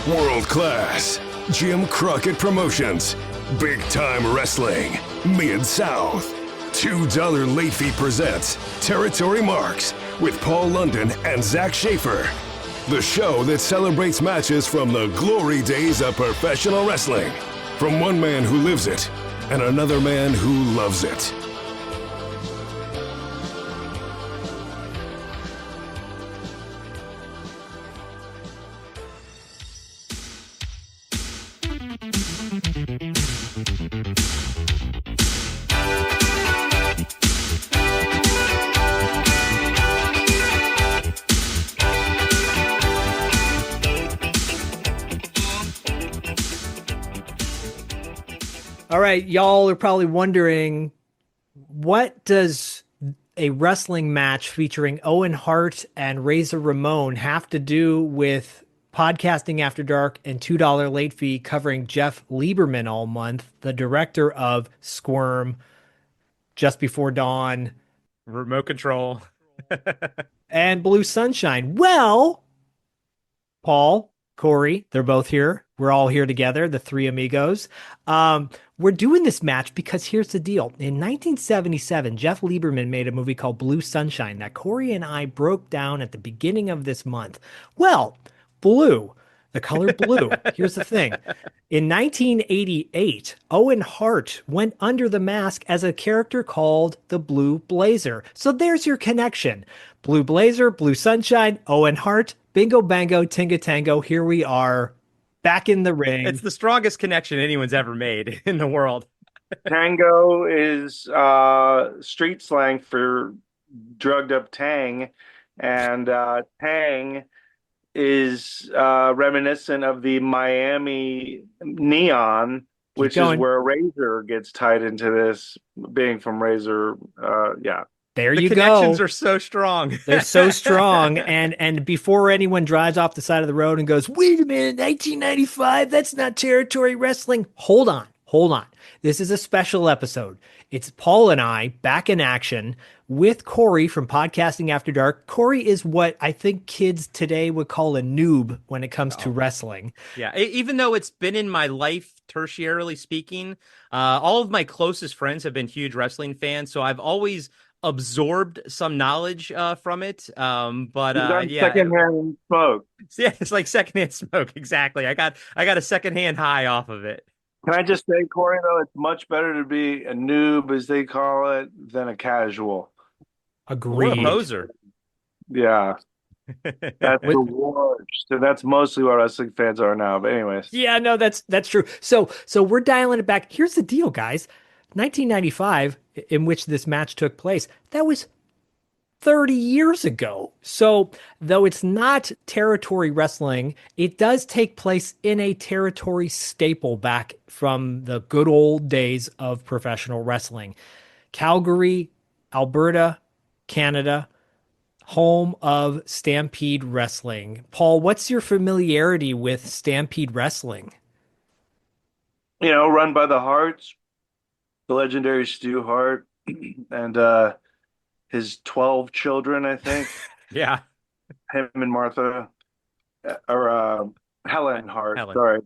World class. Jim Crockett Promotions. Big time wrestling. Mid-South. $2 late fee presents Territory Marks with Paul London and Zak Schaefer. The show that celebrates matches from the glory days of professional wrestling. From one man who lives it and another man who loves it. All right, y'all are probably wondering, what does a wrestling match featuring Owen Hart and Razor Ramon have to do with Podcasting After Dark and $2 late fee covering Jeff Lieberman all month, the director of Squirm, Just Before Dawn, Remote Control, and Blue Sunshine? Well, Paul, Corey, they're both here. We're all here together, the three amigos. We're doing this match because here's the deal. In 1977, Jeff Lieberman made a movie called Blue Sunshine that Corey and I broke down at the beginning of this month. Well, blue, the color blue. Here's the thing. In 1988, Owen Hart went under the mask as a character called the Blue Blazer. So there's your connection. Blue Blazer, Blue Sunshine, Owen Hart, bingo, bango, tinga tango. Here we are. Back in the ring. It's the strongest connection anyone's ever made in the world. Tango is street slang for drugged up tang, and tang is reminiscent of the Miami neon, which is where a razor gets tied into this, being from Razor. Yeah. There the you go. The connections are so strong. They're so strong. And before anyone drives off the side of the road and goes, wait a minute, 1995, that's not territory wrestling. Hold on. This is a special episode. It's Paul and I back in action with Corey from Podcasting After Dark. Corey is what I think kids today would call a noob when it comes to wrestling. Yeah, even though it's been in my life, tertiarily speaking, all of my closest friends have been huge wrestling fans, so I've always absorbed some knowledge from it, but yeah, secondhand smoke. Yeah, it's like secondhand smoke. Exactly. I got a secondhand high off of it. Can I just say, Corey, though, it's much better to be a noob, as they call it, than a casual. Agreed. Or a poser. Yeah. That's the worst. And that's mostly what wrestling fans are now. But anyways. Yeah, no, that's true. So we're dialing it back. Here's the deal, guys. 1995, in which this match took place, that was 30 years ago. So though it's not territory wrestling, it does take place in a territory staple back from the good old days of professional wrestling. Calgary, Alberta, Canada, home of Stampede Wrestling. Paul, what's your familiarity with Stampede Wrestling? You know, run by the Harts, the legendary Stu Hart, and his 12 children, I think. Yeah. Him and Martha, or Helen Hart. Helen. Sorry.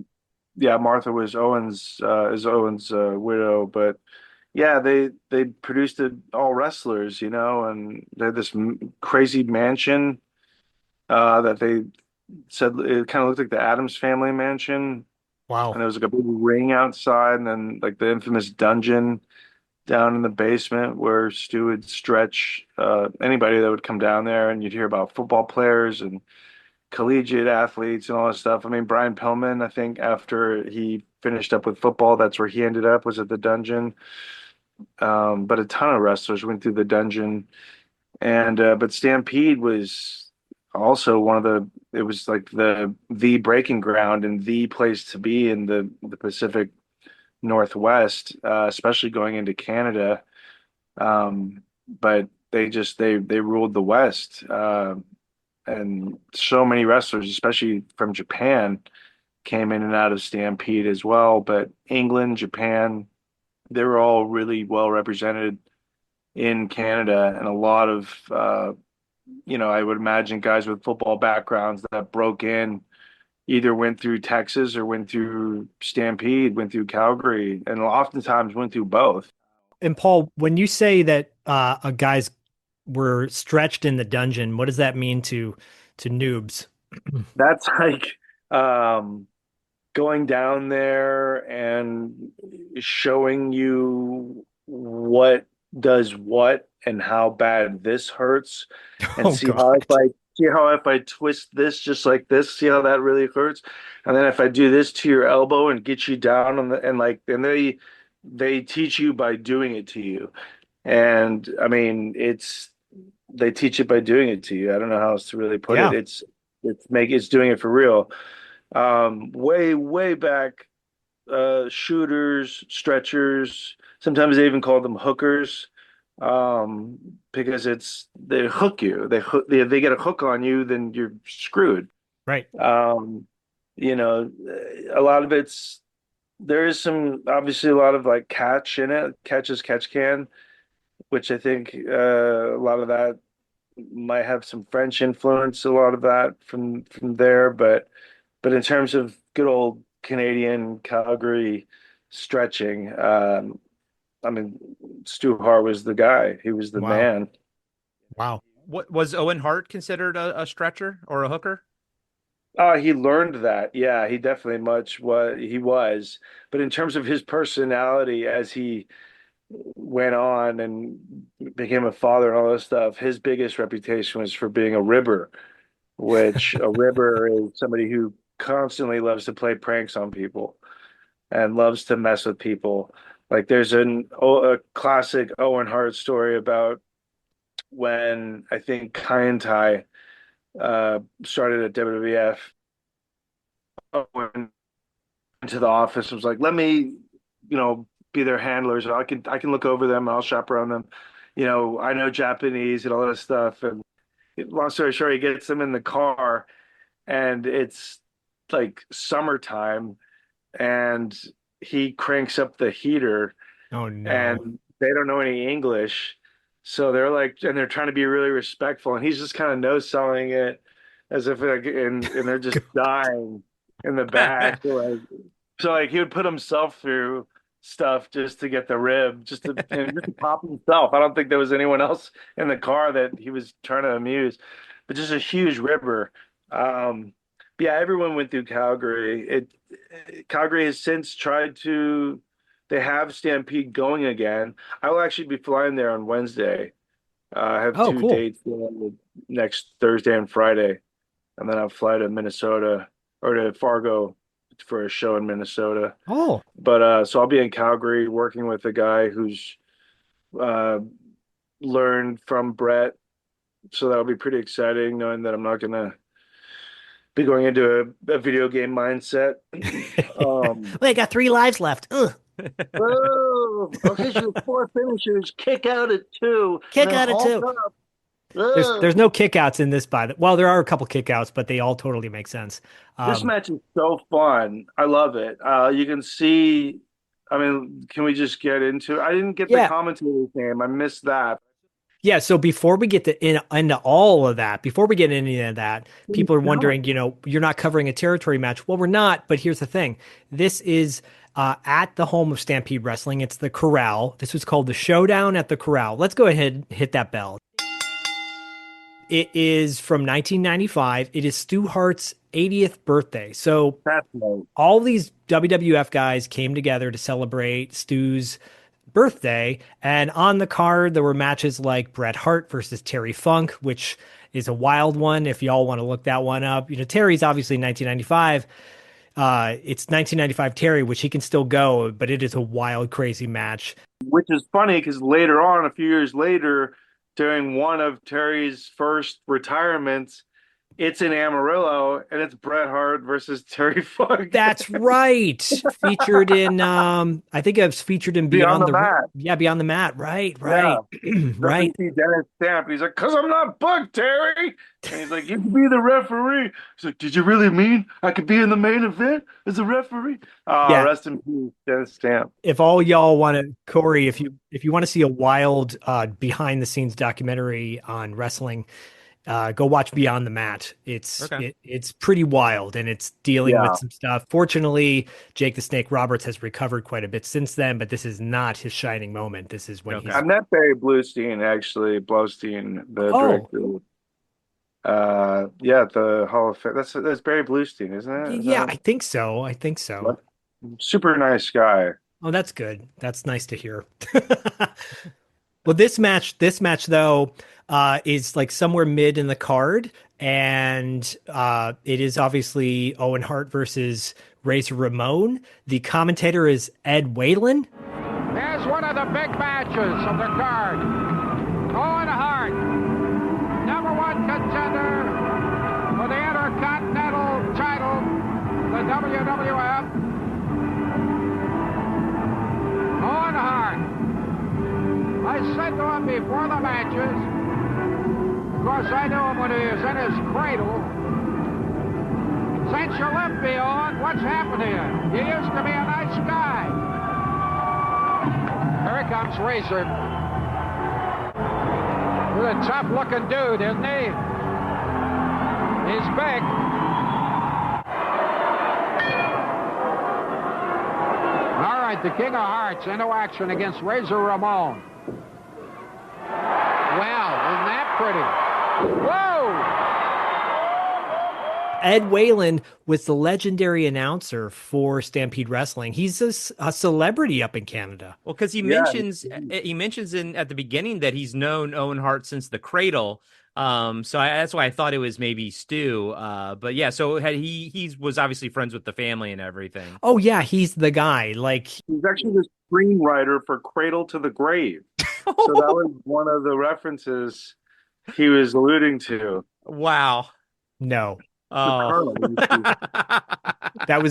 Yeah, Martha was Owen's widow, but yeah, they produced it all wrestlers, you know, and they had this crazy mansion that they said it kind of looked like the Addams Family mansion. Wow. And there was like a big ring outside, and then like the infamous dungeon down in the basement where Stu would stretch anybody that would come down there, and you'd hear about football players and collegiate athletes and all that stuff. I mean, Brian Pillman, I think after he finished up with football, that's where he ended up, was at the dungeon. But a ton of wrestlers went through the dungeon, and but Stampede was also it was like the breaking ground and the place to be in the Pacific Northwest, especially going into Canada. But they ruled the West, and so many wrestlers, especially from Japan, came in and out of Stampede as well. But England, Japan, they were all really well represented in Canada, and a lot of I would imagine guys with football backgrounds that broke in either went through Texas or went through Stampede, went through Calgary, and oftentimes went through both. And Paul, when you say that a guys were stretched in the dungeon, what does that mean to noobs? That's like um, going down there and showing you what does what and how bad this hurts, and Oh see how God. if I twist this just like this, see how that really hurts, and then if I do this to your elbow and get you down on the and like and they teach you by doing it to you, and I mean they teach it by doing it to you. I don't know how else to really put it. Yeah. It's doing it for real. Way back, shooters, stretchers. Sometimes they even call them hookers, because they hook you. They get a hook on you, then you're screwed. Right. Um, a lot of there is some obviously a lot of like catch in it, catch as catch can, which I think a lot of that might have some French influence. A lot of that from there, but in terms of good old Canadian Calgary stretching, I mean, Stu Hart was the guy. He was the Wow. man. Wow. What was Owen Hart considered a stretcher or a hooker? He learned that. Yeah, he definitely much what he was. But in terms of his personality as he went on and became a father and all this stuff, his biggest reputation was for being a ribber, which a ribber is somebody who constantly loves to play pranks on people and loves to mess with people. Like there's a classic Owen Hart story about when I think Kai and Tai started at WWF. Owen into the office and was like, "Let me, be their handlers. I can look over them and I'll chaperone them. I know Japanese and all that stuff." And long story short, he gets them in the car, and it's like summertime, and he cranks up the heater, Oh no. and they don't know any English. So they're like, and they're trying to be really respectful, and he's just kind of no selling it as if like, and they're just dying in the back. So like he would put himself through stuff just to get the rib, just to pop himself. I don't think there was anyone else in the car that he was trying to amuse, but just a huge ribber. Um, yeah, everyone went through Calgary. Calgary has since tried to. They have Stampede going again. I will actually be flying there on Wednesday. I have Oh, two cool. dates next Thursday and Friday, and then I'll fly to Minnesota or to Fargo for a show in Minnesota. Oh, But so I'll be in Calgary working with a guy who's uh, learned from Brett. So that'll be pretty exciting, knowing that I'm not gonna be going into a video game mindset. Um, Wait, I got 3 lives left. Ugh. oh, I'll hit you with four finishers, kick out at two, and Kick then out of halt two. up. There's Ugh. no kickouts in this well, there are a couple kickouts, but they all totally make sense. This Um, match is so fun. I love it. You can see. I mean, can we just get into it? I didn't get the yeah, commentator's name. I missed that. yeah. So before we get into all of that, before we get into any of that, Please people are tell. wondering, you're not covering a territory match. Well, we're not, but here's the thing. This is at the home of Stampede Wrestling. It's the Corral. This was called the Showdown at the Corral. Let's go ahead and hit that bell. It is from 1995. It is Stu Hart's 80th birthday. So That's right. all these WWF guys came together to celebrate Stu's birthday. And on the card, there were matches like Bret Hart versus Terry Funk, which is a wild one if y'all want to look that one up. Terry's obviously 1995. It's 1995 Terry, which he can still go, but it is a wild, crazy match. Which is funny because later on, a few years later, during one of Terry's first retirements, it's in Amarillo and it's Bret Hart versus Terry Funk. That's right. Featured in I think I was featured in Beyond Beyond the the Mat. yeah, Beyond the Mat. Right, Yeah. right. Then we Right. see Dennis Stamp. He's like, "Cause I'm not booked, Terry." And he's like, "You can be the referee." He's like, "Did you really mean I could be in the main event as a referee?" Yeah. Rest in peace, Dennis Stamp. If all y'all want to, Corey, if you want to see a wild behind the scenes documentary on wrestling, Go watch Beyond the Mat. Okay. It's pretty wild, and it's dealing with Yeah. some stuff. Fortunately, Jake the Snake Roberts has recovered quite a bit since then, but this is not his shining moment. This is when Okay. I he's met Barry Bluestein, actually, Blaustein, the oh director. Yeah, the Hall of Fame. That's Barry Bluestein, isn't it? Is yeah, that I think so. I think so. what? Super nice guy. Oh, that's good. That's nice to hear. Well, this match though, is like somewhere mid in the card, and it is obviously Owen Hart versus Razor Ramon. The commentator is Ed Whalen. Here's one of the big matches of the card. Owen Hart, number one contender for the Intercontinental title, the WWF. Owen Hart. I said to him before the matches, of course I knew him when he was in his cradle. Since you left me, Owen, what's happened to you? You used to be a nice guy. Here comes Razor. He's a tough-looking dude, isn't he? He's big. All right, the King of Hearts into action against Razor Ramon. Well, isn't that pretty? Whoa! Ed Whalen was the legendary announcer for Stampede Wrestling. He's a celebrity up in Canada. Well, because Yeah. he mentions in at the beginning that he's known Owen Hart since the cradle. That's why I thought it was maybe Stu. But yeah, so he was obviously friends with the family and everything. Oh yeah, he's the guy. Like He's actually the screenwriter for Cradle to the Grave. So that was one of the references he was alluding to. Wow. no. The Oh. Colonel. That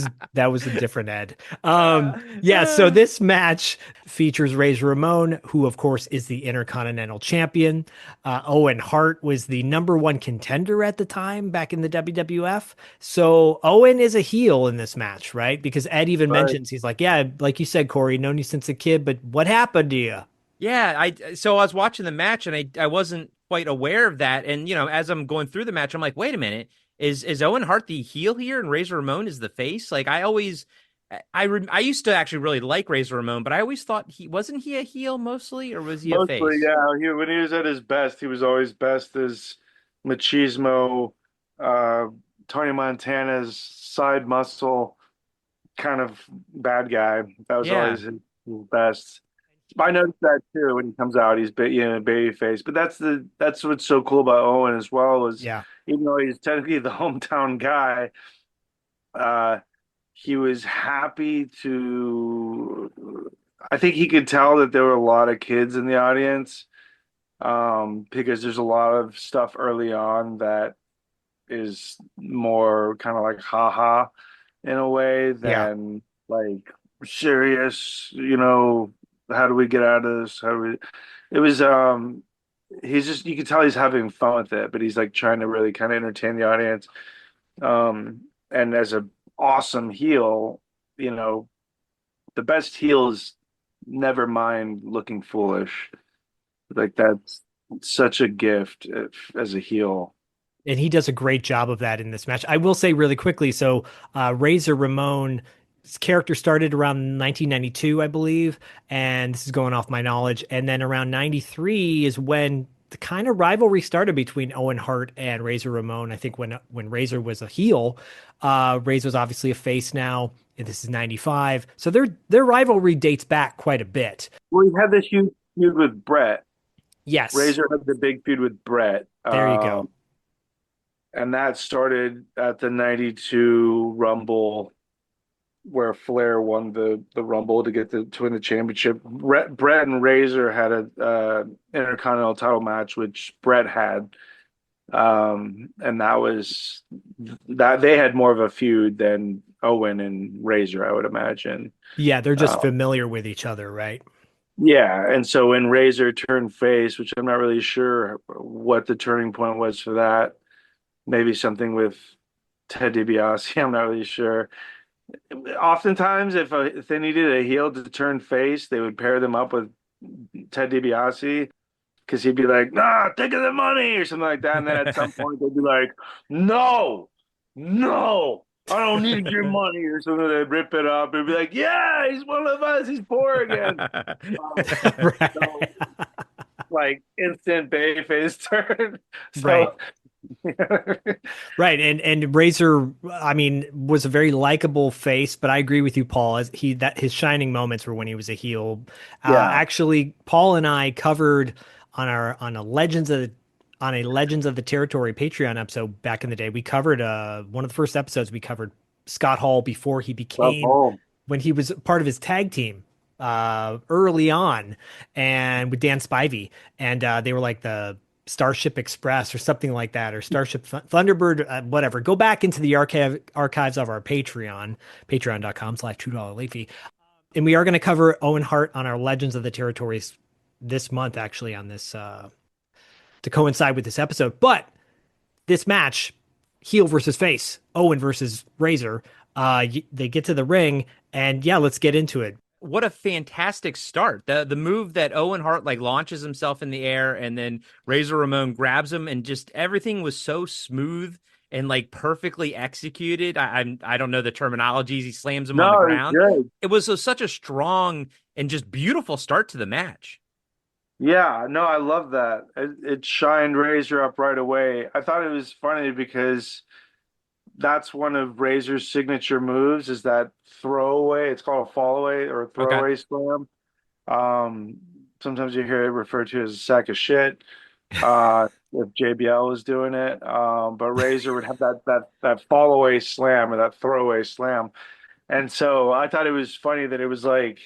was a different Ed. Yeah, so this match features Razor Ramon, who of course is the Intercontinental Champion. Owen Hart was the number one contender at the time back in the WWF. So Owen is a heel in this match, right? Because Ed even Right. mentions, he's like, yeah, like you said, Corey, known you since a kid, but what happened to you? Yeah, so I was watching the match and I wasn't quite aware of that. And as I'm going through the match, I'm like, wait a minute, is Owen Hart the heel here and Razor Ramon is the face? Like I used to actually really like Razor Ramon, but I always thought he wasn't he a heel mostly, or was he a Mostly, face? yeah. When he was at his best, he was always best as machismo, uh, Tony Montana's side muscle kind of bad guy. That was Yeah. always his best. I noticed that too when he comes out. He's baby face. But that's what's so cool about Owen as well is Yeah. even though he's technically the hometown guy, uh, he was happy to. I think he could tell that there were a lot of kids in the audience, because there's a lot of stuff early on that is more kind of like haha in a way Yeah. than like serious, how do we get out of this? It was, he's just, you can tell he's having fun with it, but he's like trying to really kind of entertain the audience. And as a awesome heel, the best heels never mind looking foolish. Like that's such a gift as a heel. And he does a great job of that in this match. I will say really quickly, so Razor Ramon's character started around 1992, I believe, and this is going off my knowledge. And then around 93 is when the kind of rivalry started between Owen Hart and Razor Ramon. I think when Razor was a heel, Razor's obviously a face now, and this is 95. So their rivalry dates back quite a bit. Well, he had this huge feud with Brett. Yes, Razor had the big feud with Brett. there you go. And that started at the 92 Rumble where Flair won the Rumble to win the championship. Brett and Razor had a Intercontinental title match, which Brett had. And that they had more of a feud than Owen and Razor, I would imagine. Yeah, they're just Uh, familiar with each other, right? yeah, and so when Razor turned face, which I'm not really sure what the turning point was for that, maybe something with Ted DiBiase, I'm not really sure. Oftentimes, if they needed a heel to turn face, they would pair them up with Ted DiBiase. because he'd be like, "Nah, think of the money" or something like that. And then at some point they'd be like, "No, no, I don't need your money" or something. They'd rip it up and be like, "Yeah, he's one of us. He's poor again." So Right. like instant babyface turn. Right. So Right. And Razor, I mean, was a very likable face, but I agree with you, Paul, as he that his shining moments were when he was a heel. yeah, Actually, Paul and I covered on a Legends of the Territory Patreon episode back in the day. We covered one of the first episodes we covered Scott Hall before he love became home. when he was part of his tag team early on and with Dan Spivey. And they were like the Starship Express or something like that, or Starship Thunderbird, whatever. Go back into the archives of our Patreon, patreon.com/$2 late fee. And we are going to cover Owen Hart on our Legends of the Territories this month, actually, on this to coincide with this episode. But this match, heel versus face, Owen versus Razor, they get to the ring, and yeah, let's get into it. What a fantastic start. The move that Owen Hart like launches himself in the air and then Razor Ramon grabs him, and just everything was so smooth and like perfectly executed. I don't know the terminologies. He slams him on the No, it's ground. good. It was such a strong and just beautiful start to the match. Yeah, no, I love that. It shined Razor up right away. I thought it was funny because that's one of Razor's signature moves is that throwaway. It's called a fallaway or a Okay. throwaway slam. Um, Sometimes you hear it referred to as a sack of shit. If JBL was doing it, but Razor would have that fallaway slam or that throwaway slam. And so I thought it was funny that it was like,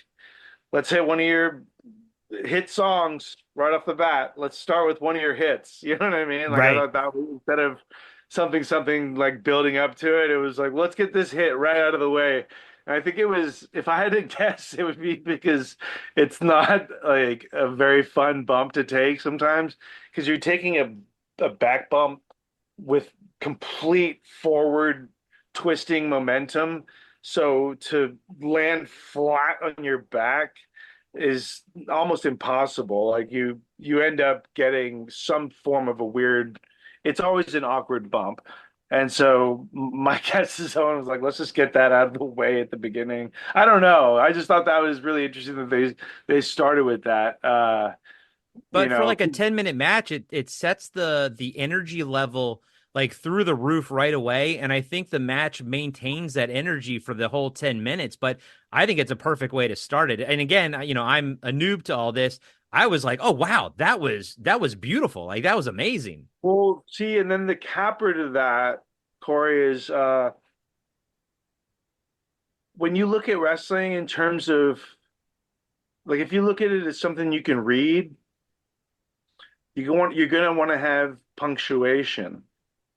let's hit one of your hit songs right off the bat. Let's start with one of your hits. You know what I mean? Like I Right. thought that was, instead of something like building up to it, it was like let's get this hit right out of the way. And I think it was, if I had to guess, it would be because it's not like a very fun bump to take sometimes because you're taking a back bump with complete forward twisting momentum. So to land flat on your back is almost impossible. Like you end up getting some form of a weird, it's always an awkward bump. And so my guess is someone was like, let's just get that out of the way at the beginning. I don't know. I just thought that was really interesting that they started with that. You But for know, like a 10-minute match, it sets the energy level like through the roof right away. And I think the match maintains that energy for the whole 10 minutes. But I think it's a perfect way to start it. And again, I'm a noob to all this. I was like, oh wow, that was beautiful. Like that was amazing. well, see, and then the capper to that, Corey, is when you look at wrestling in terms of like if you look at it as something you can read, you're gonna want to have punctuation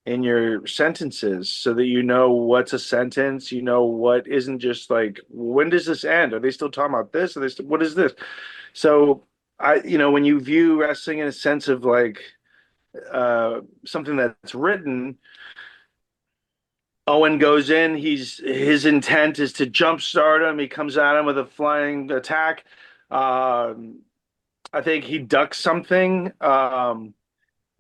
in your sentences so that you know what's a sentence, you know what isn't just like when does this end? Are they still talking about this? Are they still, what is this? So when you view wrestling in a sense of like something that's written, Owen goes in, his intent is to jumpstart him. He comes at him with a flying attack. Um, I think he ducks something.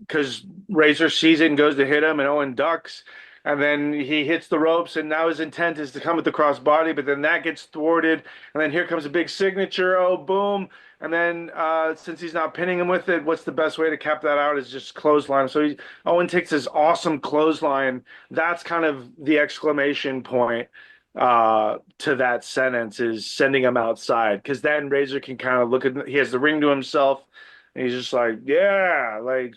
Because Razor sees it and goes to hit him, and Owen ducks, and then he hits the ropes, and now his intent is to come with the crossbody, but then that gets thwarted, and then here comes a big signature, oh boom, and then since he's not pinning him with it, what's the best way to cap that out is just clothesline. So Owen takes this awesome clothesline. That's kind of the exclamation point to that sentence is sending him outside, because then Razor can kind of look at he has the ring to himself. And he's just like, yeah, like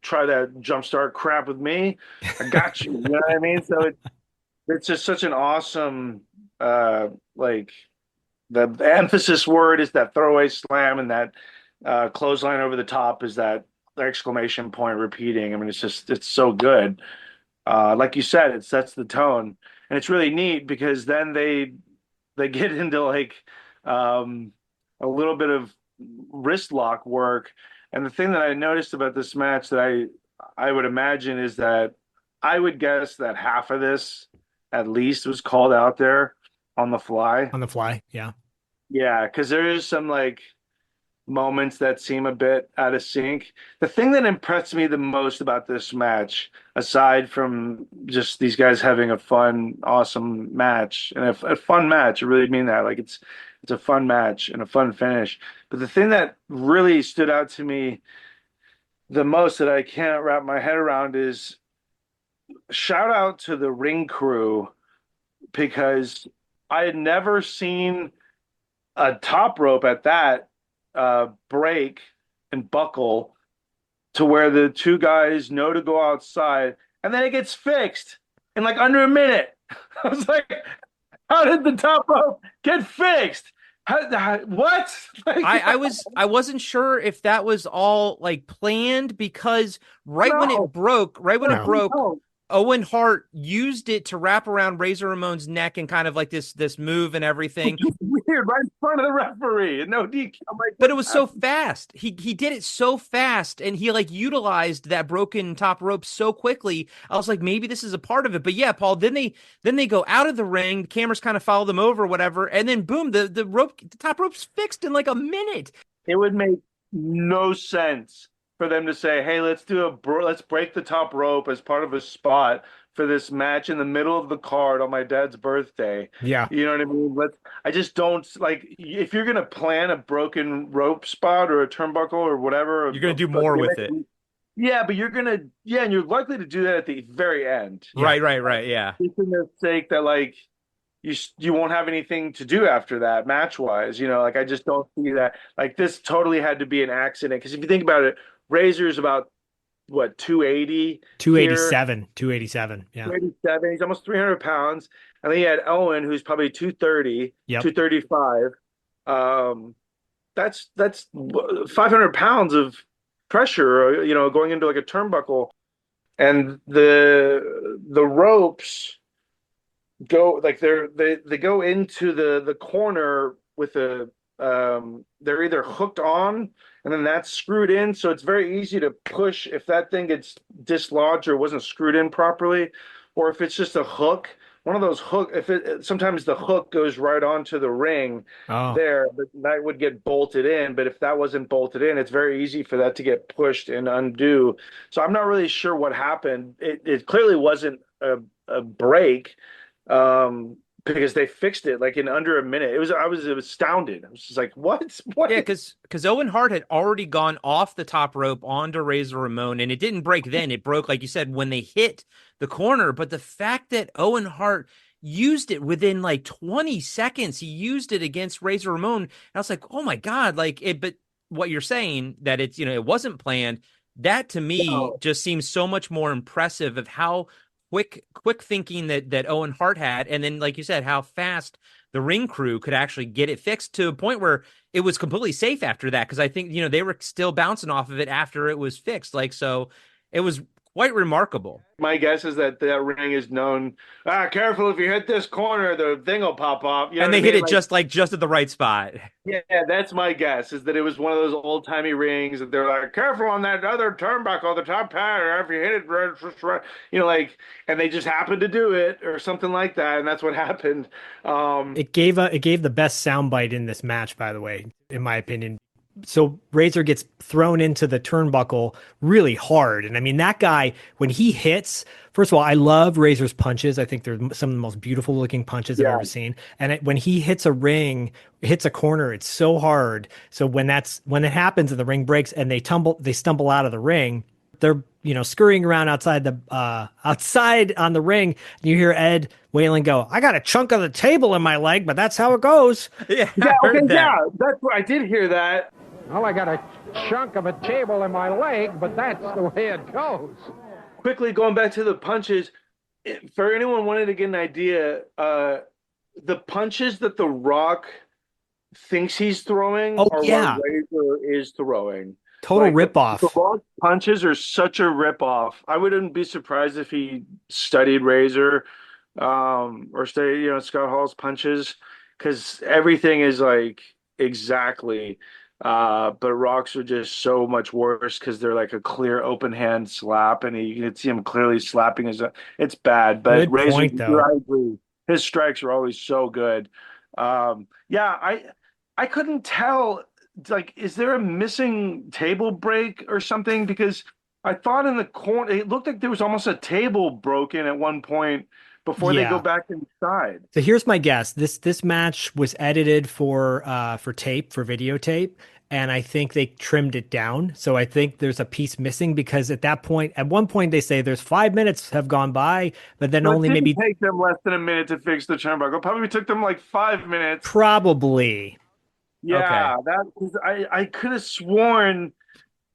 try that jump start crap with me. I got you. You know what I mean? So it's just such an awesome like the emphasis word is that throwaway slam and that clothesline over the top is that exclamation point repeating. I mean, it's so good. Like you said, it sets the tone. And it's really neat because then they get into like um a little bit of wrist lock work. And the thing that I noticed about this match that I would imagine is that I would guess that half of this at least was called out there on the fly. On the fly. Yeah. Yeah, because there is some like moments that seem a bit out of sync. The thing that impressed me the most about this match, aside from just these guys having a fun, awesome match and a fun match, I really mean that. Like it's a fun match and a fun finish. But the thing that really stood out to me the most that I can't wrap my head around is shout out to the ring crew because I had never seen a top rope at that break and buckle to where the two guys know to go outside and then it gets fixed in like under a minute. I was like, how did the top rope get fixed? What? Like, I wasn't sure if that was all like planned because right when it broke, no. Owen Hart used it to wrap around Razor Ramon's neck and kind of like this move and everything. Weird, right in front of the referee. No DQ. I'm like, but it was so fast. He did it so fast, and he like utilized that broken top rope so quickly. I was like, maybe this is a part of it. But yeah, Paul. Then they go out of the ring. The cameras kind of follow them over, whatever, and then boom, the top rope's fixed in like a minute. It would make no sense for them to say, "Hey, let's break the top rope as part of a spot for this match in the middle of the card on my dad's birthday." Yeah. You know what I mean? I just don't like if you're gonna plan a broken rope spot or a turnbuckle or whatever. You're gonna do more with it. Yeah, but and you're likely to do that at the very end. Yeah. Right. Yeah. Just for the sake that like you won't have anything to do after that match wise. Like I just don't see that. Like this totally had to be an accident because if you think about it. Razor's about what 280 287 yeah 287. He's almost 300 pounds, and then you had Owen who's probably 230 235. That's 500 pounds of pressure going into like a turnbuckle, and the ropes go like they go into the corner with they're either hooked on and then that's screwed in, so it's very easy to push if that thing gets dislodged or wasn't screwed in properly, or if it's just a hook, one of those sometimes the hook goes right onto the ring there, but that would get bolted in. But if that wasn't bolted in, it's very easy for that to get pushed and undo. So I'm not really sure what happened. It clearly wasn't a break. Because they fixed it like in under a minute. I was astounded. I was just like, what? Yeah, because Owen Hart had already gone off the top rope onto Razor Ramon, and it didn't break then. It broke, like you said, when they hit the corner. But the fact that Owen Hart used it within like 20 seconds, he used it against Razor Ramon. And I was like, oh my God, like it. But what you're saying that it's, it wasn't planned. That to me just seems so much more impressive of how quick thinking that Owen Hart had, and then like you said, how fast the ring crew could actually get it fixed to a point where it was completely safe after that. Because I think they were still bouncing off of it after it was fixed. Like so, it was quite remarkable. My guess is that ring is known. Careful if you hit this corner, the thing will pop off. And they hit it just at the right spot. Yeah, that's my guess. Is that it was one of those old timey rings that they're like, careful on that other turnbuckle, the top pad, or if you hit it right, and they just happened to do it or something like that, and that's what happened. It gave the best soundbite in this match, by the way, in my opinion. So Razor gets thrown into the turnbuckle really hard. And I mean, that guy, when he hits, first of all, I love Razor's punches. I think they're some of the most beautiful looking punches I've ever seen. And when he hits a corner, it's so hard. So when it happens and the ring breaks and they stumble out of the ring, they're, scurrying around outside on the ring. And you hear Ed Whalen go, "I got a chunk of the table in my leg, but that's how it goes." That's what I did hear that. Well, I got a chunk of a table in my leg, but that's the way it goes. Quickly going back to the punches, for anyone wanting to get an idea, the punches that The Rock thinks he's throwing are what Razor is throwing. Total ripoff. The Rock punches are such a ripoff. I wouldn't be surprised if he studied Razor or studied, Scott Hall's punches, because everything is like exactly. But Rock's are just so much worse because they're like a clear open hand slap, and you can see him clearly slapping it's bad. But Good Razor, point, though. I agree. His strikes are always so good. I couldn't tell like, is there a missing table break or something? Because I thought in the corner, it looked like there was almost a table broken at one point before they go Yeah. back inside. So here's my guess. This match was edited for tape, for videotape, and I think they trimmed it down. So I think there's a piece missing because at that point, at one point they say there's 5 minutes have gone by, but then So it only didn't maybe take them less than a minute to fix the turnbuckle. It probably took them like 5 minutes. probably. Okay. Yeah, that was, I could have sworn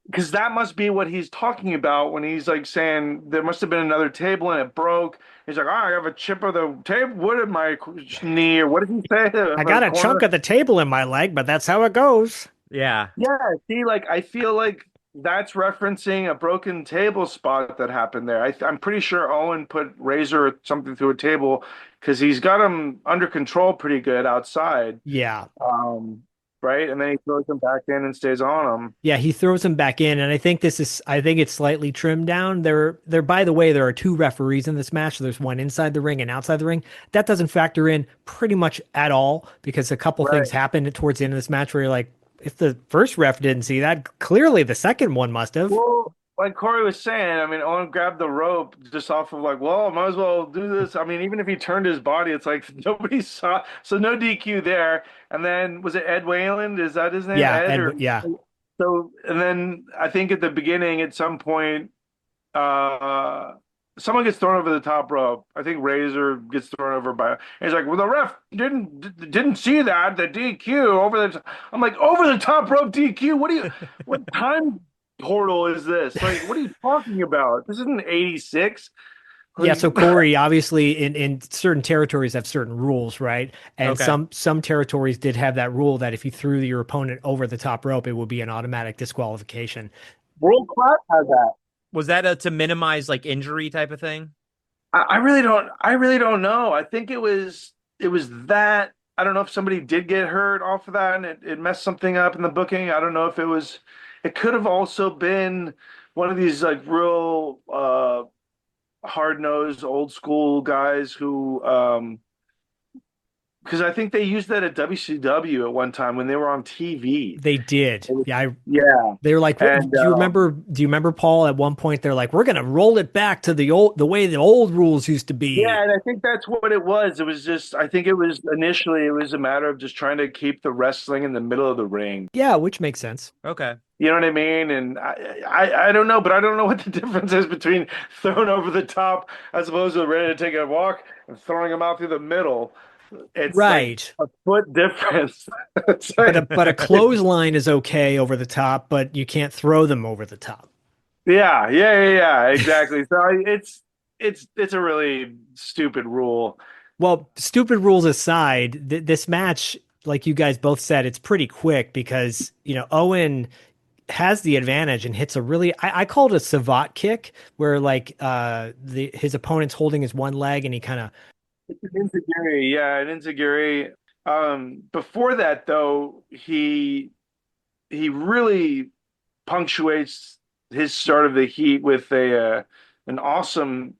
because that must be what he's talking about when he's like saying there must have been another table and it broke. He's like, oh, I have a chip of the table wood in my knee, or what did he say? I The got a chunk corner. of the table in my leg, but that's how it goes. Yeah. Yeah, see, like I feel like that's referencing a broken table spot that happened there. I'm pretty sure Owen put Razor or something through a table because he's got him under control pretty good outside. Yeah. Um, right, and then he throws him back in and stays on him. Yeah, he throws him back in, and I think it's slightly trimmed down. By the way, there are two referees in this match. There's one inside the ring and outside the ring. That doesn't factor in pretty much at all because a couple things Right. happened towards the end of this match where you're like, if the first ref didn't see that, clearly the second one must have. Well, like Corey was saying, I mean, Owen grabbed the rope just off of like, well, I might as well do this. I mean, even if he turned his body, it's like nobody saw, so no DQ there. And then was it Ed Wayland? Is that his name? Yeah, Ed Ed, or yeah. so? And then I think at the beginning, at some point, uh, someone gets thrown over the top rope. I think Razor gets thrown over by. And he's like, well, the ref didn't see that the DQ over the. I'm like, over the top rope DQ. What time portal is this? Like, what are you talking about? This isn't 86. Yeah, Like, so Corey, obviously in certain territories have certain rules, right? And Okay. some territories did have that rule that if you threw your opponent over the top rope, it would be an automatic disqualification. world class has that. Was that to minimize like injury type of thing? I really don't. I really don't know. I think it was. It was that. I don't know if somebody did get hurt off of that and it messed something up in the booking. I don't know if it was. It could have also been one of these like real hard-nosed old school guys who because I think they used that at WCW at one time when they were on TV. They did. Yeah, They were like, what, and do you remember Paul at one point they're like, we're gonna roll it back to the way the old rules used to be. yeah, and I think that's what it was. It was just, I think it was initially, it was a matter of just trying to keep the wrestling in the middle of the ring. Yeah, which makes sense. Okay. You know what I mean? And I don't know, but I don't know what the difference is between throwing over the top as opposed to ready to take a walk and throwing them out through the middle. It's like Right. a foot difference. It's But like, a clothesline is okay over the top, but you can't throw them over the top. yeah, exactly. So it's a really stupid rule. Well, stupid rules aside, this match, like you guys both said, it's pretty quick because, Owen has the advantage and hits a really I call it a savate kick where like his opponent's holding his one leg and he kind of It's an enziguri, yeah, an enziguri. Before that though, he really punctuates his start of the heat with a an awesome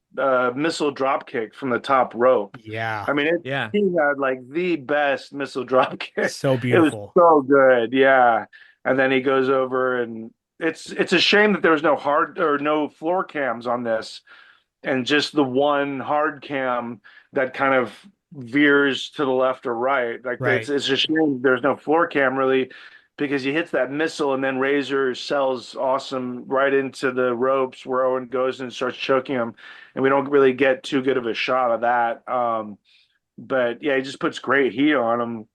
missile drop kick from the top rope. yeah, I mean, Yeah. he had like the best missile drop kick. so It was beautiful. so good, yeah. And then he goes over, and it's a shame that there was no hard or no floor cams on this, and just the one hard cam that kind of veers to the left or right. Like Right. it's a shame there's no floor cam really because he hits that missile and then Razor sells awesome right into the ropes where Owen goes and starts choking him, and we don't really get too good of a shot of that. But yeah, he just puts great heat on him.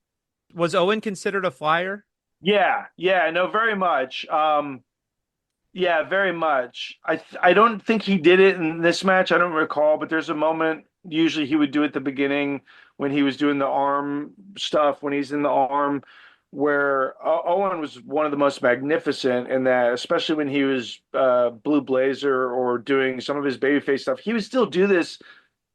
Was Owen considered a flyer? Yeah, no, very much. Yeah, very much. I don't think he did it in this match. I don't recall, but there's a moment usually he would do at the beginning when he was doing the arm stuff, when he's in the arm, where Owen was one of the most magnificent in that, especially when he was Blue Blazer or doing some of his babyface stuff. He would still do this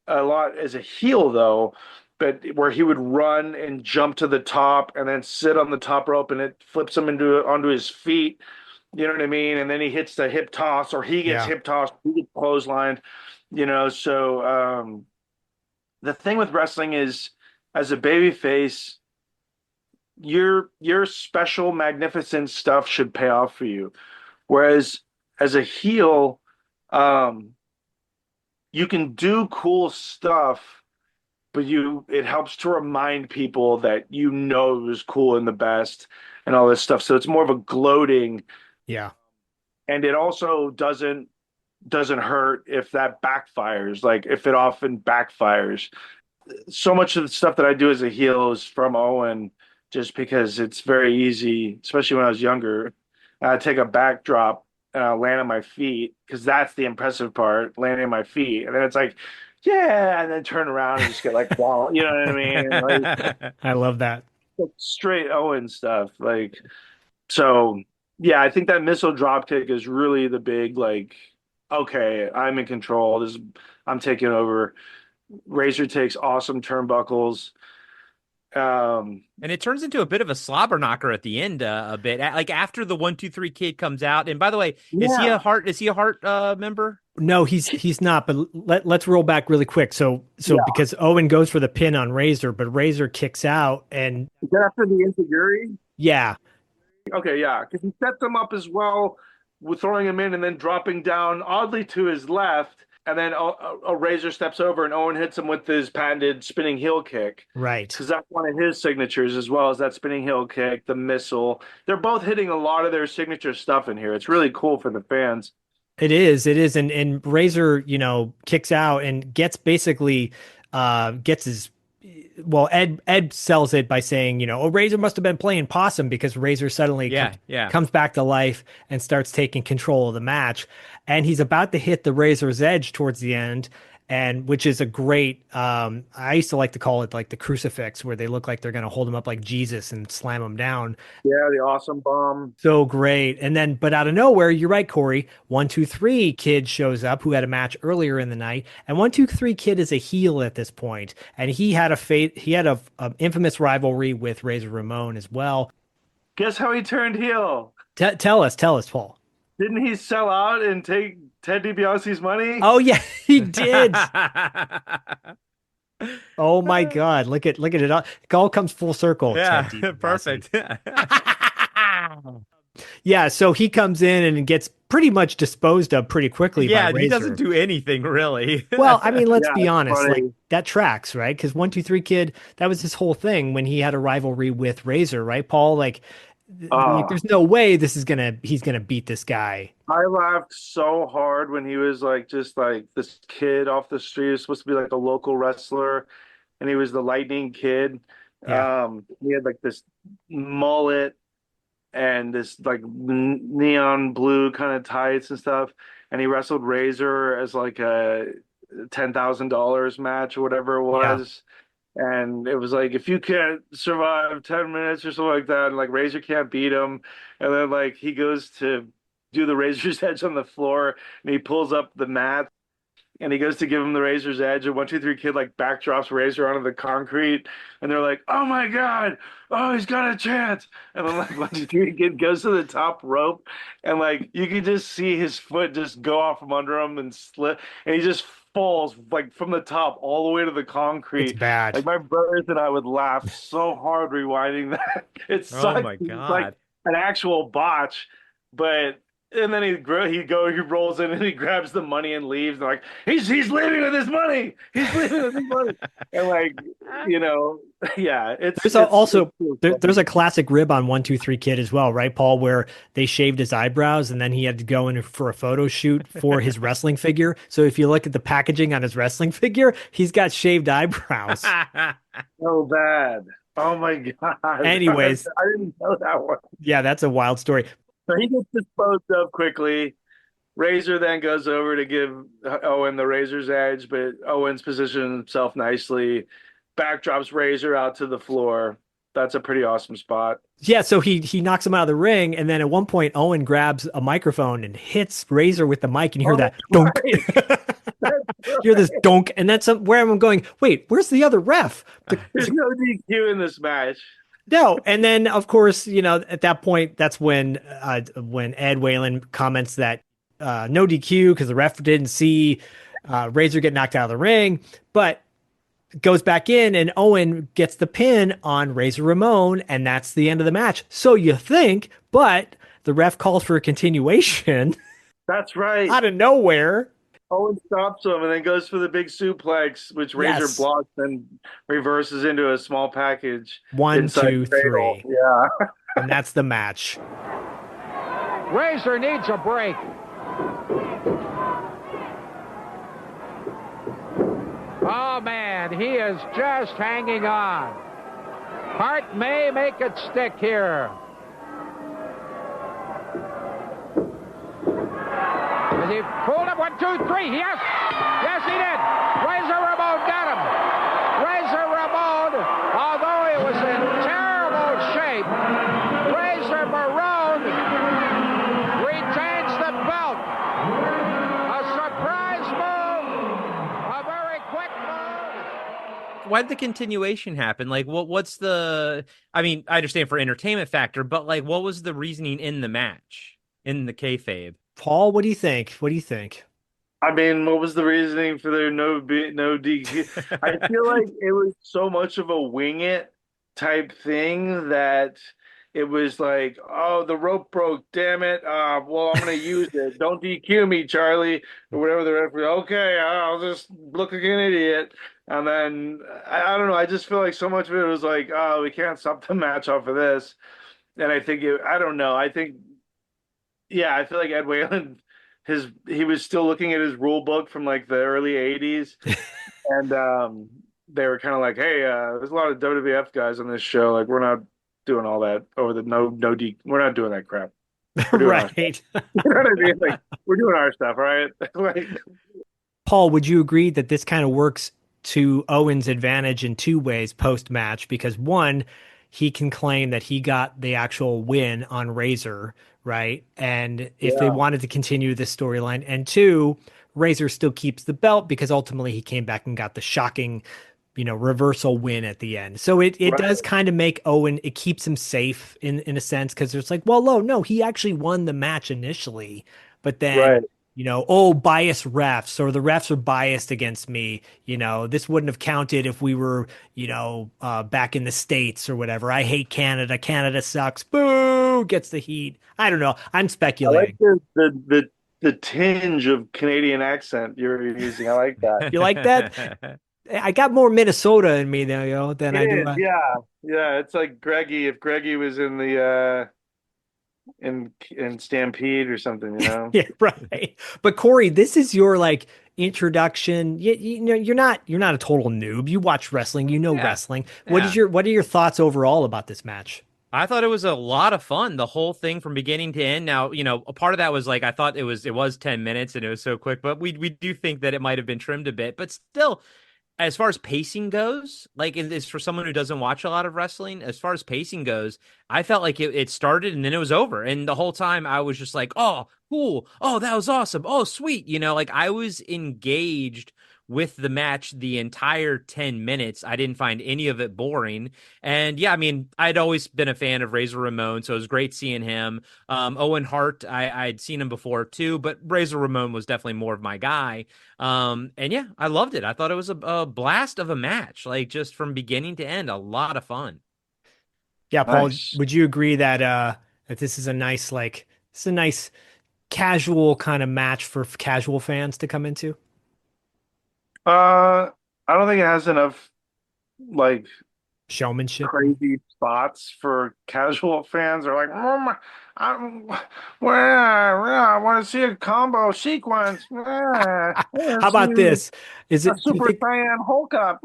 a lot as a heel though, but where he would run and jump to the top and then sit on the top rope and it flips him into onto his feet. You know what I mean? And then he hits the hip toss, or he gets Yeah. hip tossed, he gets clotheslined. So the thing with wrestling is, as a baby face, your special, magnificent stuff should pay off for you. Whereas as a heel, um, you can do cool stuff, but it helps to remind people that it was cool and the best and all this stuff. So it's more of a gloating, Yeah. and it also doesn't hurt if that backfires, like if it often backfires. So much of the stuff that I do as a heel is from Owen, just because it's very easy, especially when I was younger. I take a backdrop and I land on my feet because that's the impressive part, landing on my feet. And then it's like, yeah, and then turn around and just get like, wow, you know what I mean? I love that. Like straight Owen stuff. Like, so yeah, I think that missile drop kick is really the big, like, okay, I'm in control. I'm taking over. Razor takes awesome turnbuckles. And it turns into a bit of a slobber knocker at the end, a bit. Like after the 1-2-3 Kid comes out. And by the way, is he a Yeah. Heart? Is he a Heart member? No, he's not. But let's roll back really quick. So Yeah. because Owen goes for the pin on Razor, but Razor kicks out, and Is that after the Insiguri? yeah, Okay, yeah, because he sets him up as well with throwing him in and then dropping down oddly to his left, and then a Razor steps over and Owen hits him with his patented spinning heel kick. right. Because that's one of his signatures as well as that spinning heel kick, the missile. They're both hitting a lot of their signature stuff in here. It's really cool for the fans. It is, and Razor, kicks out and gets basically, gets his. Well, Ed sells it by saying, oh, Razor must have been playing possum because Razor suddenly comes back to life and starts taking control of the match, and he's about to hit the Razor's edge towards the end, and which is a great. I used to like to call it like the crucifix, where they look like they're going to hold him up like Jesus and slam him down. Yeah, the awesome bomb. So great. And then, but out of nowhere, you're right, Corey. 1-2-3 Kid shows up, who had a match earlier in the night. And 1-2-3 Kid is a heel at this point, and he had a infamous rivalry with Razor Ramon as well. Guess how he turned heel? Tell us, Paul. Didn't he sell out and take Ted DiBiase's money? Oh yeah, he did. Oh my God! Look at it all. It all comes full circle. Yeah, Ted DiBiase. perfect. Yeah, so he comes in and gets pretty much disposed of pretty quickly. Yeah, by he Razor. doesn't do anything really. Well, I mean, let's Yeah, be honest. funny. Like that tracks, right? Because 1-2-3 Kid, that was his whole thing when he had a rivalry with Razor, right, Paul? Like, there's no way he's gonna beat this guy. I laughed so hard when he was like just like this kid off the street. He was supposed to be like a local wrestler, and he was the Lightning Kid. Yeah. He had like this mullet and this like neon blue kind of tights and stuff, and he wrestled Razor as like a $10,000 match or whatever it Yeah. was. And it was like, if you can't survive 10 minutes or something like that, and like Razor can't beat him. And then like he goes to do the Razor's Edge on the floor and he pulls up the mat and he goes to give him the Razor's Edge. And 1-2-3 Kid like backdrops Razor onto the concrete. And they're like, oh my God, oh, he's got a chance. And then like 1-2-3 Kid goes to the top rope and like you can just see his foot just go off from under him and slip. And he just falls like from the top all the way to the concrete. It's bad. Like my brothers and I would laugh so hard rewinding that. It sucked. Oh my It's God. like an actual botch, but and then he rolls in and he grabs the money and leaves. And like he's leaving with his money. He's leaving with his money. And like yeah, There's a classic rib on 1-2-3 Kid as well, right, Paul, where they shaved his eyebrows and then he had to go in for a photo shoot for his wrestling figure. So if you look at the packaging on his wrestling figure, he's got shaved eyebrows. so bad. Oh my God. Anyways. I didn't know that one. Yeah, that's a wild story. So he gets disposed of quickly. Razor then goes over to give Owen the Razor's Edge, but Owen's positioned himself nicely. Backdrops Razor out to the floor. That's a pretty awesome spot. Yeah, so he knocks him out of the ring, and then at one point Owen grabs a microphone and hits Razor with the mic, and you hear that donk. You hear this donk, and that's where I'm going, wait, where's the other ref? There's no DQ in this match. No, and then of course, at that point, that's when Ed Whalen comments that no DQ because the ref didn't see Razor get knocked out of the ring. But goes back in, and Owen gets the pin on Razor Ramon, and that's the end of the match. So you think, but the ref calls for a continuation That's right. out of nowhere. Owen stops him and then goes for the big suplex, which Razor Yes. blocks and reverses into a small package One, inside two, the cradle. three. Yeah. And that's the match. Razor needs a break. Oh, man, he is just hanging on. Hart may make it stick here. Has he pulled him? 1, 2, 3. Yes! Yes, he did. Razor Ramon got him. Razor Ramon, although he was in terrible shape, Razor Ramon retains the belt. A surprise move. A very quick move. Why'd the continuation happen? Like, what's the? I mean, I understand for entertainment factor, but like, what was the reasoning in the match, in the kayfabe? Paul, what do you think? What do you think? I mean, what was the reasoning for their no DQ? I feel like it was so much of a wing it type thing that it was like, oh, the rope broke, damn it. Well, I'm gonna use it. Don't DQ me, Charlie, or whatever the referee. Okay, I'll just look like an idiot. And then I don't know. I just feel like so much of it was like, oh, we can't stop the match off of this. And I think I don't know. I think, yeah, I feel like Ed Whalen, he was still looking at his rule book from like the early '80s, and they were kind of like, hey, there's a lot of WWF guys on this show. Like, we're not doing all that over the no D. We're not doing that crap. We're doing our stuff. Right. You know what I mean? Like, we're doing our stuff, all right? Like, Paul, would you agree that this kind of works to Owen's advantage in two ways post match? Because one, he can claim that he got the actual win on Razor, right? And if they yeah, wanted to continue this storyline, and two, Razor still keeps the belt because ultimately he came back and got the shocking, reversal win at the end. So it right, does kind of make Owen, it keeps him safe in a sense, because it's like, well, no, he actually won the match initially, but then right. biased refs, or the refs are biased against me. This wouldn't have counted if we were, back in the States or whatever. I hate Canada. Canada sucks. Boo, gets the heat. I don't know. I'm I like speculating. the tinge of Canadian accent you're using. I like that. You like that? I got more Minnesota in me now, than It I do. is, yeah, yeah. It's like Greggy if Greggy was in the in Stampede or something, you know? Yeah, right. But Corey, this is your like introduction. You're not a total noob. You watch wrestling, Yeah, wrestling. yeah. What are your thoughts overall about this match? I thought it was a lot of fun, the whole thing from beginning to end. Now, a part of that was like I thought it was 10 minutes and it was so quick, but we do think that it might have been trimmed a bit. But still, as far as pacing goes, like it's for someone who doesn't watch a lot of wrestling, as far as pacing goes, I felt like it started and then it was over. And the whole time I was just like, oh, cool. Oh, that was awesome. Oh, sweet. Like I was engaged with the match the entire 10 minutes. I didn't find any of it boring. And yeah, I mean, I'd always been a fan of Razor Ramon, so it was great seeing him. Owen Hart, I'd seen him before too, but Razor Ramon was definitely more of my guy. And yeah, I loved it. I thought it was a blast of a match, like just from beginning to end, a lot of fun. Yeah, Paul, Nice. would you agree that that this is a nice casual kind of match for casual fans to come into? I don't think it has enough like Showmanship. crazy spots for casual fans. Are like, oh my, I want to see a combo sequence. I How want to about see this? Is a it, do you Super think, Saiyan Hulk up.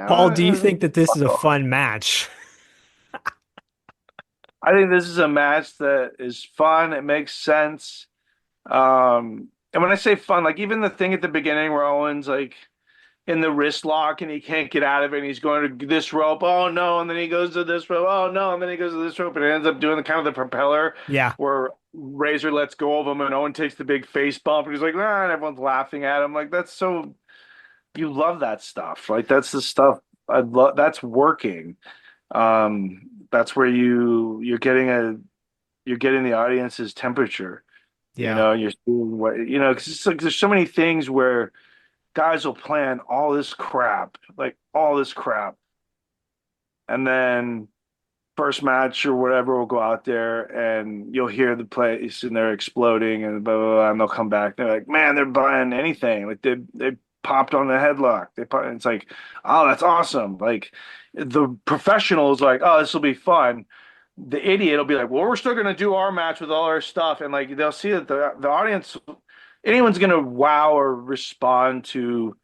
Paul, do you think that this is a fun match? I think this is a match that is fun. It makes sense. And when I say fun, like even the thing at the beginning where Owen's like in the wrist lock and he can't get out of it and he's going to this rope. Oh no. And then he goes to this rope. Oh no. And then he goes to this rope and it ends up doing the kind of the propeller Yeah. where Razor lets go of him and Owen takes the big face bump and he's like, ah, and everyone's laughing at him. Like that's so you love that stuff. Like that's the stuff I love. That's working. That's where you're getting the audience's temperature. Yeah. You're seeing what, because it's like there's so many things where guys will plan all this crap, and then first match or whatever will go out there and you'll hear the place and they're exploding and blah, blah, blah, and they'll come back. They're like, man, they're buying anything. Like they popped on the headlock. It's like, oh, that's awesome. Like the professional is like, oh, this will be fun. The idiot will be like, well, we're still going to do our match with all our stuff. And like, they'll see that the audience, anyone's going to wow or respond to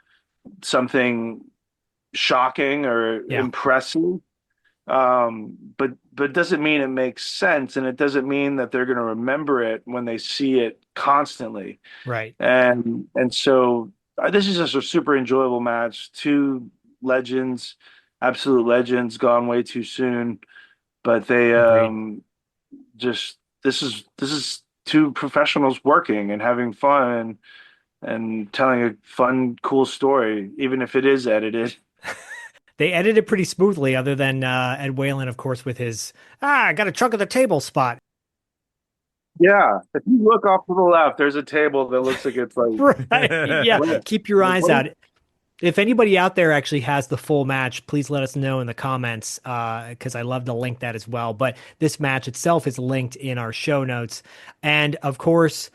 something shocking or impressive. But doesn't mean it makes sense, and it doesn't mean that they're going to remember it when they see it constantly. Right. And so this is just a super enjoyable match. Two legends, absolute legends, gone way too soon. But they this is two professionals working and having fun and telling a fun, cool story, even if it is edited. They edited it pretty smoothly, other than Ed Whalen, of course, with his I got a chunk of the table spot. Yeah, if you look off to the left, there's a table that looks like it's like right. Yeah, keep your eyes out. If anybody out there actually has the full match, please let us know in the comments, because I love to link that as well. But this match itself is linked in our show notes. And of course,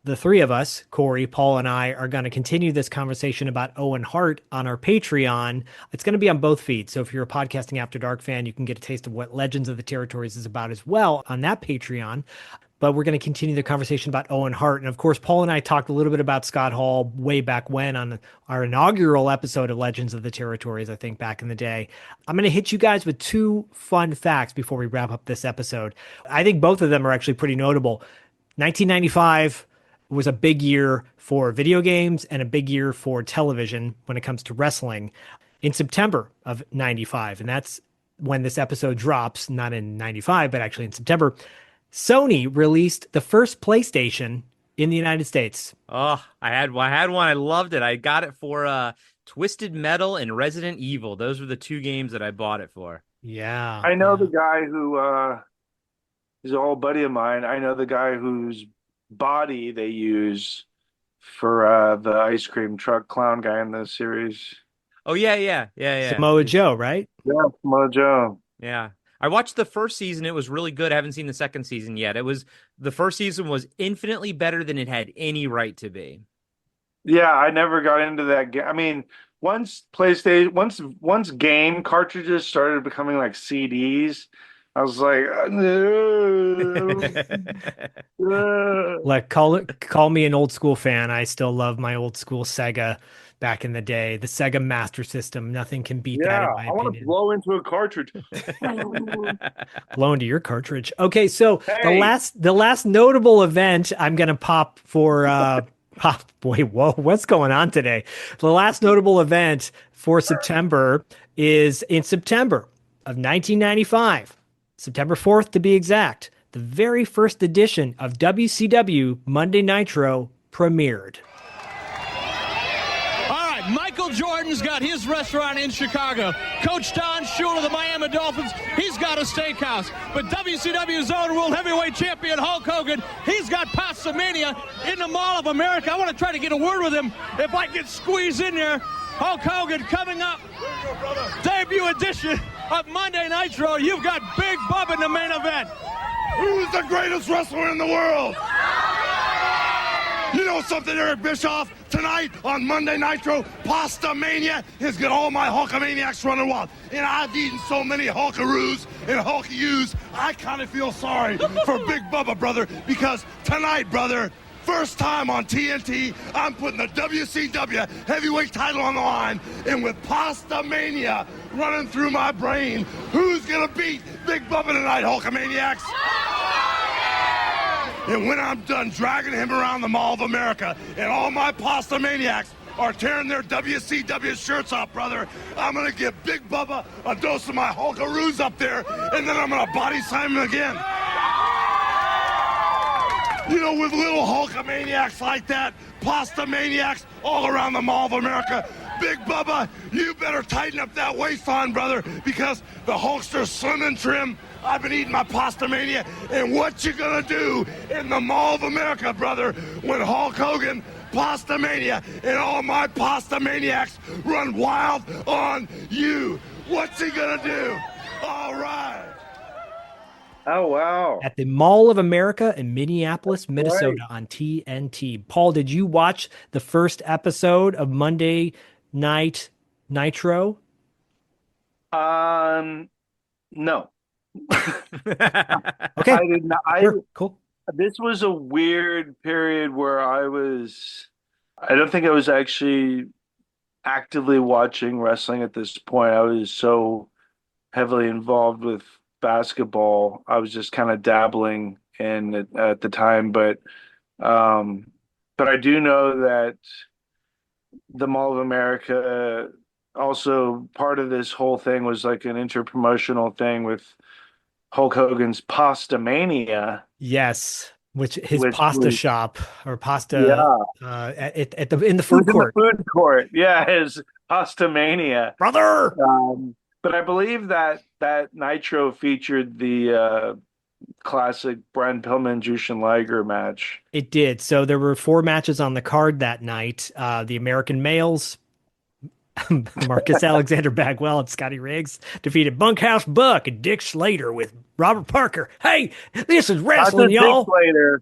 the three of us, Corey, Paul, and I, are going to continue this conversation about Owen Hart on our Patreon. It's going to be on both feeds. So if you're a Podcasting After Dark fan, you can get a taste of what Legends of the Territories is about as well on that Patreon. But we're going to continue the conversation about Owen Hart. And of course, Paul and I talked a little bit about Scott Hall way back when on our inaugural episode of Legends of the Territories, I think back in the day. I'm going to hit you guys with two fun facts before we wrap up this episode. I think both of them are actually pretty notable. 1995 was a big year for video games and a big year for television when it comes to wrestling. In September of 95, and that's when this episode drops, not in 95, but actually in September, Sony released the first PlayStation in the United States. Oh, I had one. I loved it. I got it for Twisted Metal and Resident Evil. Those were the two games that I bought it for. Yeah. I know the guy who is an old buddy of mine. I know the guy whose body they use for the ice cream truck clown guy in the series. Oh, yeah. Samoa Joe, right? Yeah, Samoa Joe. Yeah. I watched the first season. It was really good. I haven't seen the second season yet. The first season was infinitely better than it had any right to be. Yeah, I never got into that game. I mean, once game cartridges started becoming like CDs, I was like, like call me an old school fan. I still love my old school Sega back in the day. The Sega Master System, nothing can beat that in my opinion. I want to blow into a cartridge. Blow into your cartridge. Okay, so the last notable event I'm gonna pop for what's going on today? The last notable event for September is in September of 1995. September 4th to be exact, the very first edition of WCW Monday Nitro premiered. All right, Michael Jordan's got his restaurant in Chicago. Coach Don Shula of the Miami Dolphins, he's got a steakhouse. But WCW's own World Heavyweight Champion Hulk Hogan, he's got Pasta Mania in the Mall of America. I want to try to get a word with him if I can squeeze in there. Hulk Hogan coming up. Debut edition of Monday Nitro. You've got Big Bubba in the main event. Who's the greatest wrestler in the world? You know something, Eric Bischoff? Tonight on Monday Nitro, Pasta Mania has got all my Hulkamaniacs running wild. And I've eaten so many Hulkaroos and Hulk-U's, I kind of feel sorry for Big Bubba, brother, because tonight, brother, first time on TNT, I'm putting the WCW heavyweight title on the line, and with Pasta Mania running through my brain, who's gonna beat Big Bubba tonight, Hulkamaniacs? And when I'm done dragging him around the Mall of America, and all my Pasta Maniacs are tearing their WCW shirts off, brother, I'm gonna give Big Bubba a dose of my Hulkaroos up there, and then I'm gonna body slam him again. You know, with little Hulkamaniacs like that, Pasta Maniacs all around the Mall of America, Big Bubba, you better tighten up that waistline, brother, because the Hulkster's slim and trim. I've been eating my Pasta Mania, and what you gonna do in the Mall of America, brother, when Hulk Hogan Pasta Mania, and all my Pasta Maniacs run wild on you. What's he gonna do? All right. Oh, wow. At the Mall of America in Minneapolis, Minnesota on TNT. Paul, did you watch the first episode of Monday Night Nitro? No. Okay. I did not. Sure. Cool. This was a weird period where I don't think I was actually actively watching wrestling at this point. I was so heavily involved with basketball. I was just kind of dabbling in it at the time, um, but I do know that the Mall of America also part of this whole thing was like an interpromotional thing with Hulk Hogan's Pasta Mania. Yes, which his Which pasta was, shop or pasta yeah, at the in the it was food in court. the food court. Yeah, his Pasta Mania. Brother. But I believe that Nitro featured the classic Brian Pillman Jushin Liger match. It did. So there were 4 matches on the card that night. The American males, Marcus Alexander Bagwell and Scotty Riggs defeated Bunkhouse Buck and Dick Slater with Robert Parker. Hey, this is wrestling, y'all. Dick Slater,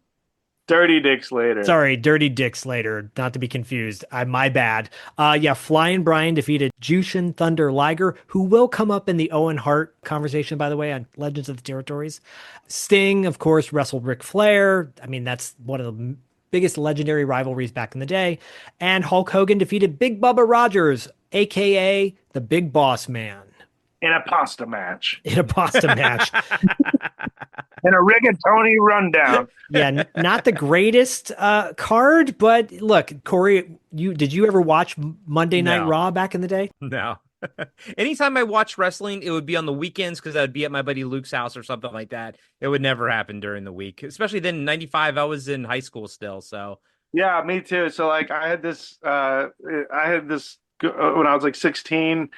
Dirty Dick Slater. Sorry, Dirty Dick Slater, not to be confused. My bad. Yeah, Flying Brian defeated Jushin Thunder Liger, who will come up in the Owen Hart conversation, by the way, on Legends of the Territories. Sting, of course, wrestled Ric Flair. I mean, that's one of the biggest legendary rivalries back in the day. And Hulk Hogan defeated Big Bubba Rogers, a.k.a. the Big Boss Man. In a pasta match. In a pasta match. In a rigatoni rundown. Yeah, not the greatest card, but look, Corey, did you ever watch Monday Night Raw back in the day? No. Anytime I watched wrestling, it would be on the weekends because I'd be at my buddy Luke's house or something like that. It would never happen during the week, especially then in 95. I was in high school still. So yeah, me too. So like I had this when I was like 16,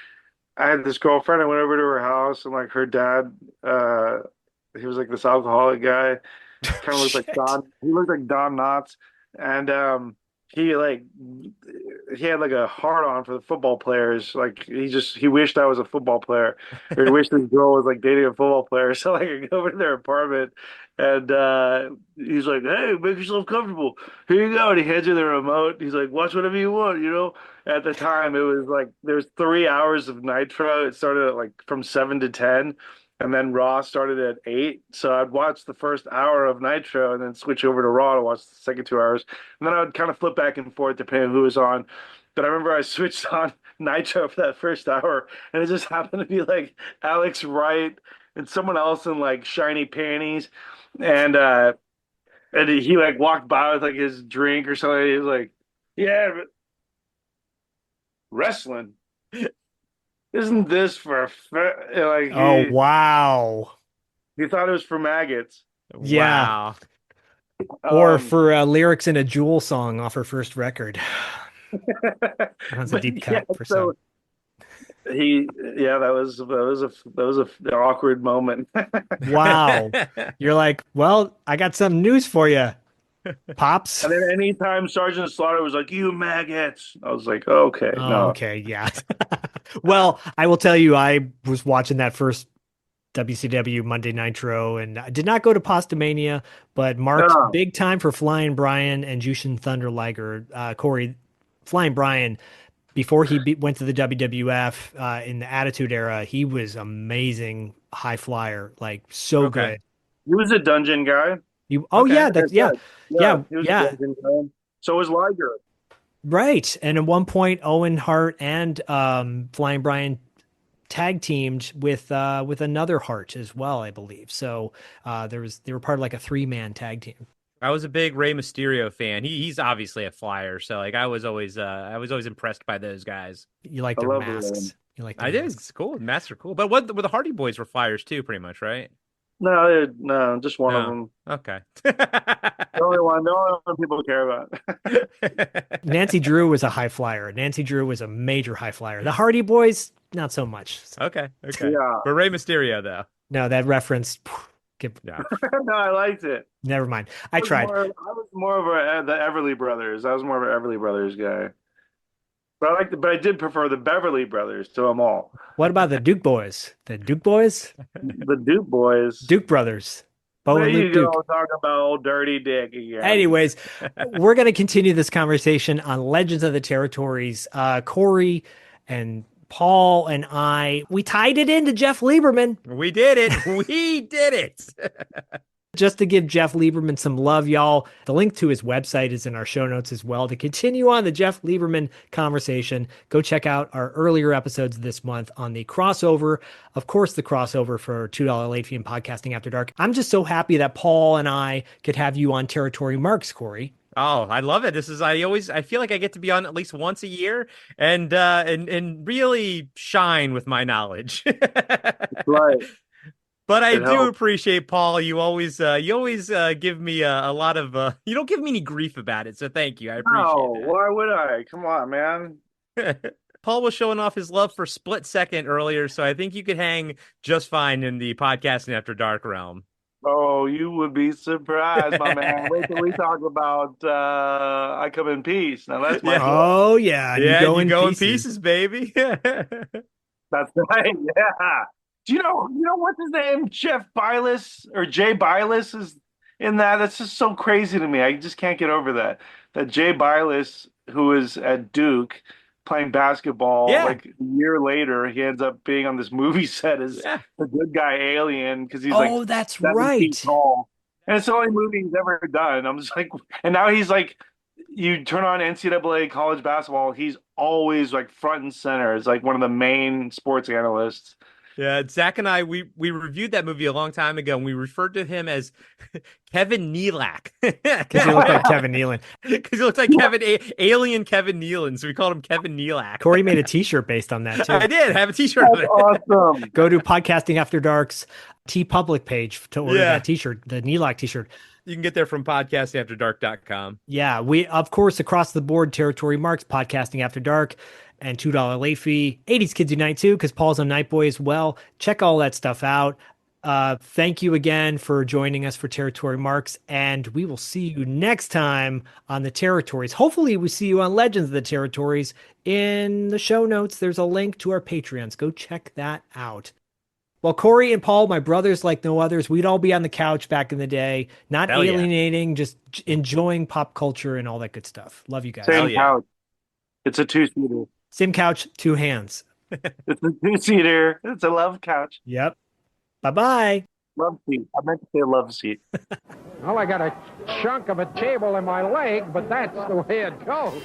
I had this girlfriend. I went over to her house and like her dad, he was like this alcoholic guy, kind of looked like Don. He looked like Don Knotts, and he had like a hard on for the football players. Like he wished I was a football player, or he wished his girl was like dating a football player. So like I go over to their apartment, and he's like, "Hey, make yourself comfortable. Here you go." And he hands you the remote. He's like, "Watch whatever you want." You know. At the time, it was like there's 3 hours of Nitro. It started at like from 7 to 10. And then Raw started at 8. So I'd watch the first hour of Nitro and then switch over to Raw to watch the second 2 hours. And then I would kind of flip back and forth depending on who was on. But I remember I switched on Nitro for that first hour, and it just happened to be like Alex Wright and someone else in like shiny panties. And he like walked by with like his drink or something. He was like, "Yeah, but wrestling. Isn't this for like?" Oh, wow. He thought it was for maggots. Yeah. Wow. Or for lyrics in a Jewel song off her first record. That was a deep cut for some. That was an awkward moment. Wow. You're like, well, I got some news for you, Pops. And then anytime Sergeant Slaughter was like, "You maggots," I was like, "Oh, okay, no." Okay, yeah. Well, I will tell you, I was watching that first WCW Monday Nitro, and I did not go to Pastamania, but marked big time for Flying Brian and Jushin Thunder Liger. Corey, Flying Brian, before he went to the WWF in the Attitude Era, he was amazing high flyer, like so good. He was a dungeon guy. He was a dungeon guy. So was Liger. Right. And at one point, Owen Hart and Flying Brian tag teamed with another Hart as well, I believe. So they were part of like a 3-man tag team. I was a big Rey Mysterio fan. He's obviously a flyer, so like I was always impressed by those guys. You like their masks. You like I did. It's cool. Masks are cool. But the Hardy Boys were flyers too, pretty much, right? No, just one of them. Okay. The only one people care about. Nancy Drew was a high flyer. Nancy Drew was a major high flyer. The Hardy Boys, not so much. Okay. Yeah. But Rey Mysterio, though. No, that reference, Yeah. No, I liked it. Never mind. I tried. I was more of the Everly Brothers. I was more of an Everly Brothers guy. But I did prefer the Beverly Brothers to them all. What about the Duke boys? The Duke boys? The Duke boys. Duke brothers. Bo There and Luke you go, Duke. talk about old Dirty Dick again. Anyways, we're going to continue this conversation on Legends of the Territories. Corey and Paul and I, we tied it into Jeff Lieberman. We did it. We did it. Just to give Jeff Lieberman some love, y'all. The link to his website is in our show notes as well. To continue on the Jeff Lieberman conversation, go check out our earlier episodes this month on the crossover. Of course, the crossover for $2 late fee and podcasting after dark. I'm just so happy that Paul and I could have you on Territory Marks, Corey. Oh, I love it. I feel like I get to be on at least once a year and really shine with my knowledge. Right. But I do appreciate, Paul. You always give me a lot of you don't give me any grief about it, so thank you. I appreciate it. Why would I? Come on, man. Paul was showing off his love for Split Second earlier, so I think you could hang just fine in the podcasting after dark realm. Oh, you would be surprised, my man. Wait till we talk about I Come in Peace. Now that's my Oh yeah, you go in pieces, baby. That's right. Yeah. Do you know what's his name? Jeff Bylis or Jay Bylis is in that. That's just so crazy to me. I just can't get over that. That Jay Bylis, who is at Duke playing basketball, like a year later, he ends up being on this movie set as the good guy alien because he's that's 7 right. feet tall. And it's the only movie he's ever done. I'm just like, and now he's like, you turn on NCAA college basketball, he's always like front and center. It's like one of the main sports analysts. Yeah, Zach and I, we reviewed that movie a long time ago, and we referred to him as Kevin Nealak. Because he looked like Kevin Nealon. Because he looked like alien Kevin Nealon, so we called him Kevin Nealak. Corey made a t-shirt based on that, too. I did. I have a t-shirt of it. Awesome. Go to Podcasting After Dark's TeePublic page to order that t-shirt, the Nealak t-shirt. You can get there from podcastingafterdark.com. Yeah, we, of course, across the board, Territory Marks, Podcasting After Dark, and $2 late fee. 80s Kids Unite too, because Paul's a night boy as well. Check all that stuff out. Thank you again for joining us for Territory Marks, and we will see you next time on the Territories. Hopefully we see you on Legends of the Territories. In the show notes, there's a link to our Patreons. Go check that out. Well, Corey and Paul, my brothers like no others, we'd all be on the couch back in the day, not alienating, just enjoying pop culture and all that good stuff. Love you guys. Same couch. It's a 2-seater. Same couch, 2 hands. It's a 2-seater. It's a love couch. Yep. Bye-bye. Love seat. I meant to say love seat. Well, I got a chunk of a table in my leg, but that's the way it goes.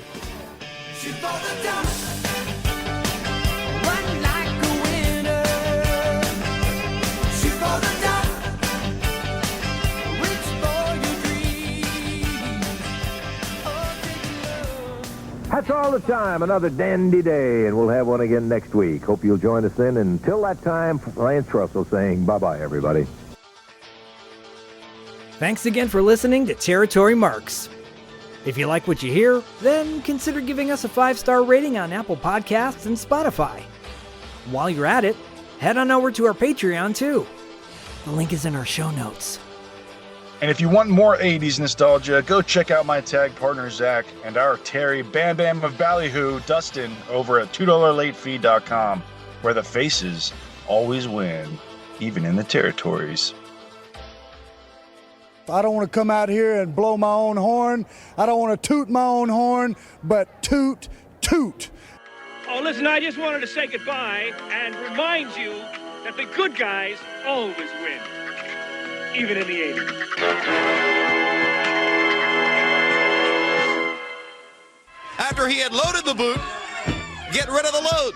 That's all the time. Another dandy day, and we'll have one again next week. Hope you'll join us then. Until that time, Lance Russell saying bye-bye, everybody. Thanks again for listening to Territory Marks. If you like what you hear, then consider giving us a 5-star rating on Apple Podcasts and Spotify. While you're at it, head on over to our Patreon, too. The link is in our show notes. And if you want more 80s nostalgia, go check out my tag partner, Zach, and our Terry Bam Bam of Ballyhoo, Dustin, over at $2latefee.com, where the faces always win, even in the territories. I don't want to come out here and blow my own horn. I don't want to toot my own horn, but toot, toot. Oh, listen, I just wanted to say goodbye and remind you that the good guys always win, even in the 80s. After he had loaded the boot, get rid of the load.